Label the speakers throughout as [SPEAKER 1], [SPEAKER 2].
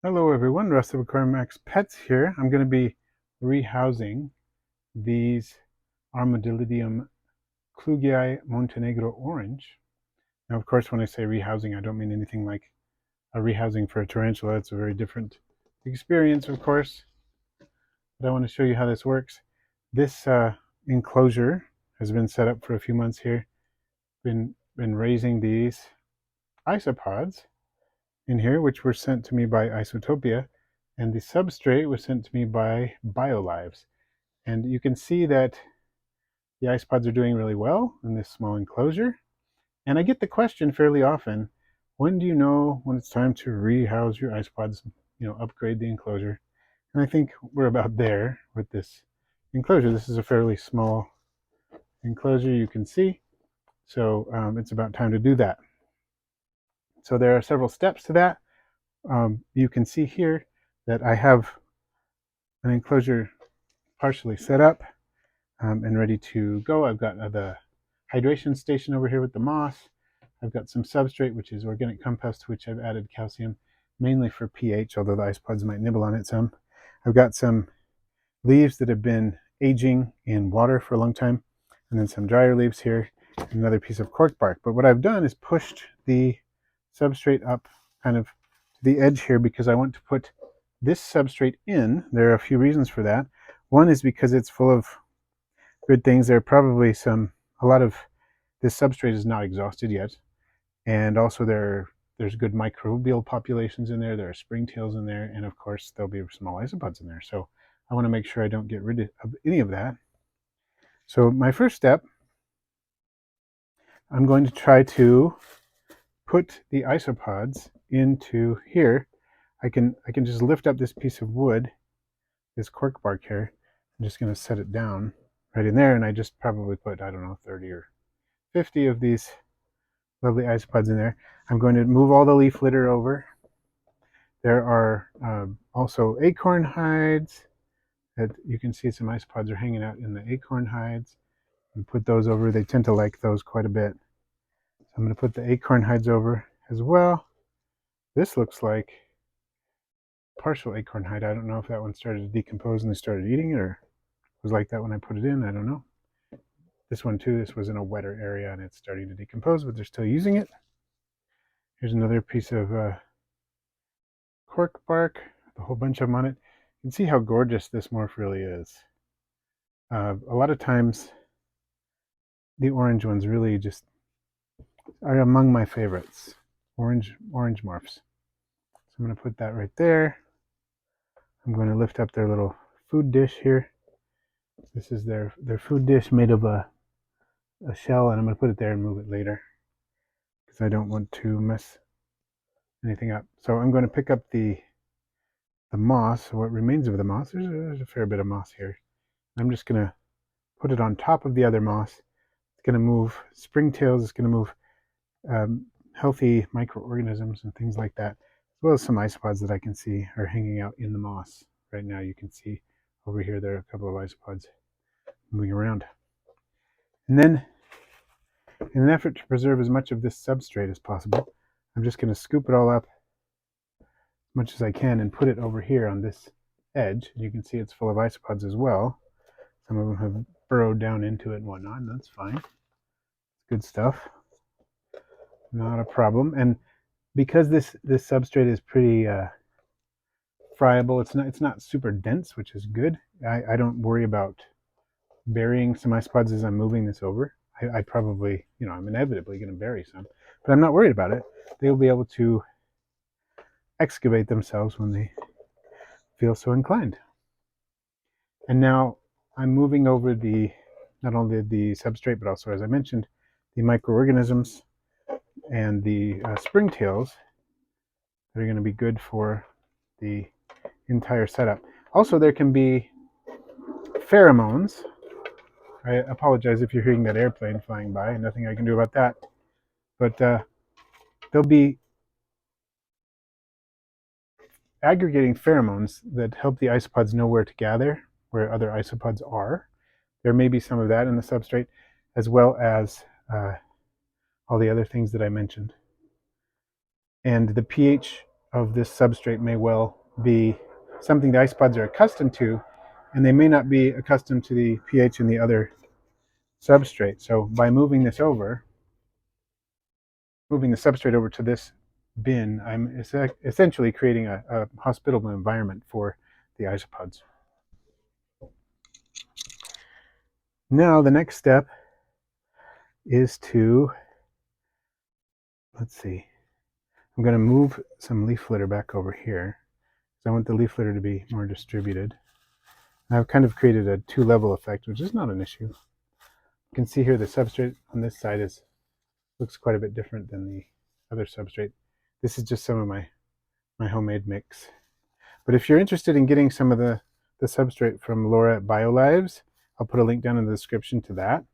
[SPEAKER 1] Hello everyone, Russ of Aquarium Pets here. I'm going to be rehousing these Armadillidium klugii Montenegro Orange. Now of course when I say rehousing I don't mean anything like a rehousing for a tarantula. It's a very different experience of course, but I want to show you how this works. This enclosure has been set up for a few months here. Been raising these isopods in here, which were sent to me by Isotopia, and the substrate was sent to me by Biolyves. And you can see that the isopods are doing really well in this small enclosure. And I get the question fairly often, when do you know when it's time to rehouse your isopods, upgrade the enclosure? And I think we're about there with this enclosure. This is a fairly small enclosure, you can see. So it's about time to do that. So there are several steps to that. You can see here that I have an enclosure partially set up and ready to go. I've got the hydration station over here with the moss. I've got some substrate, which is organic compost, to which I've added calcium, mainly for pH, although the isopods might nibble on it some. I've got some leaves that have been aging in water for a long time, and then some drier leaves here, and another piece of cork bark. But what I've done is pushed the substrate up kind of to the edge here because I want to put this substrate in. There are a few reasons for that. One is because it's full of good things. There are probably a lot of this substrate is not exhausted yet, and also there's good microbial populations in there. There are springtails in there, and of course there'll be small isopods in there. So I want to make sure I don't get rid of any of that. So my first step, I'm going to try to put the isopods into here. I can just lift up this piece of wood, this cork bark here. I'm just going to set it down right in there, and I just probably put, I don't know, 30 or 50 of these lovely isopods in there. I'm going to move all the leaf litter over. There are also acorn hides that you can see some isopods are hanging out in the acorn hides. And put those over. They tend to like those quite a bit. So I'm going to put the acorn hides over as well. This looks like partial acorn hide. I don't know if that one started to decompose and they started eating it, or it was like that when I put it in. I don't know. This one too, this was in a wetter area and it's starting to decompose, but they're still using it. Here's another piece of cork bark, a whole bunch of them on it. You can see how gorgeous this morph really is. A lot of times the orange ones really just are among my favorites. Orange morphs. So I'm going to put that right there. I'm going to lift up their little food dish here. This is their food dish made of a shell, and I'm going to put it there and move it later because I don't want to mess anything up. So I'm going to pick up the moss, what remains of the moss. There's a fair bit of moss here. I'm just going to put it on top of the other moss. It's going to move springtails. It's going to move healthy microorganisms and things like that, as well as some isopods that I can see are hanging out in the moss right now. You can see over here there are a couple of isopods moving around. And then, in an effort to preserve as much of this substrate as possible, I'm just going to scoop it all up as much as I can and put it over here on this edge. You can see it's full of isopods as well. Some of them have burrowed down into it and whatnot, and that's fine. It's good stuff. Not a problem. And because this substrate is pretty friable, it's not super dense, which is good. I don't worry about burying some isopods as I'm moving this over. I probably, I'm inevitably going to bury some, but I'm not worried about it. They'll be able to excavate themselves when they feel so inclined. And now I'm moving over not only the substrate, but also, as I mentioned, the microorganisms and the springtails that are going to be good for the entire setup. Also, there can be pheromones. I apologize if you're hearing that airplane flying by. Nothing I can do about that. But there'll be aggregating pheromones that help the isopods know where to gather, where other isopods are. There may be some of that in the substrate, as well as all the other things that I mentioned. And the pH of this substrate may well be something the isopods are accustomed to, and they may not be accustomed to the pH in the other substrate. So by moving the substrate over to this bin, I'm essentially creating a hospitable environment for the isopods. Now the next step is to, let's see, I'm going to move some leaf litter back over here. I want the leaf litter to be more distributed. And I've kind of created a two-level effect, which is not an issue. You can see here the substrate on this side looks quite a bit different than the other substrate. This is just some of my homemade mix. But if you're interested in getting some of the substrate from Laura at Biolyves, I'll put a link down in the description to that.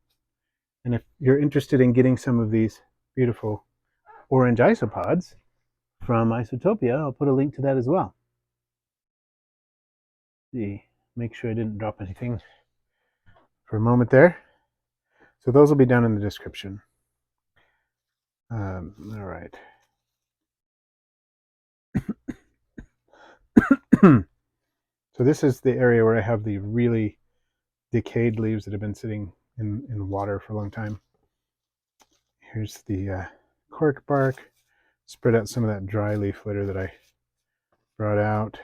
[SPEAKER 1] And if you're interested in getting some of these beautiful orange isopods from Isotopia, I'll put a link to that as well. See, make sure I didn't drop anything for a moment there. So those will be down in the description. All right. So this is the area where I have the really decayed leaves that have been sitting in water for a long time. Here's the cork bark. Spread out some of that dry leaf litter that I brought out.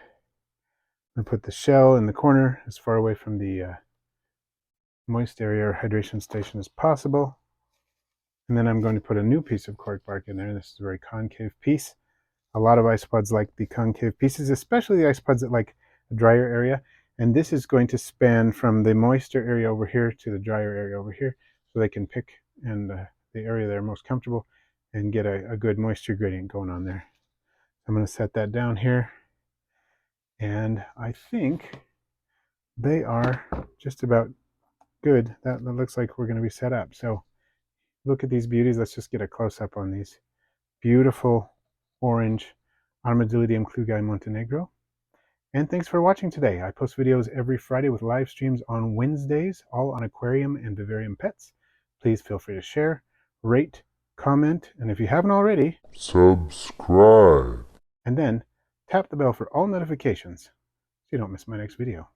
[SPEAKER 1] I'm going to put the shell in the corner as far away from the moist area or hydration station as possible. And then I'm going to put a new piece of cork bark in there. This is a very concave piece. A lot of isopods like the concave pieces, especially the isopods that like a drier area. And this is going to span from the moister area over here to the drier area over here, so they can pick and the area they're most comfortable and get a good moisture gradient going on there. I'm going to set that down here. And I think they are just about good. That looks like we're going to be set up. So look at these beauties. Let's just get a close-up on these beautiful orange Armadillidium klugii Montenegro. And thanks for watching today. I post videos every Friday with live streams on Wednesdays, all on aquarium and vivarium pets. Please feel free to share, rate, comment, and if you haven't already, subscribe. And then tap the bell for all notifications so you don't miss my next video.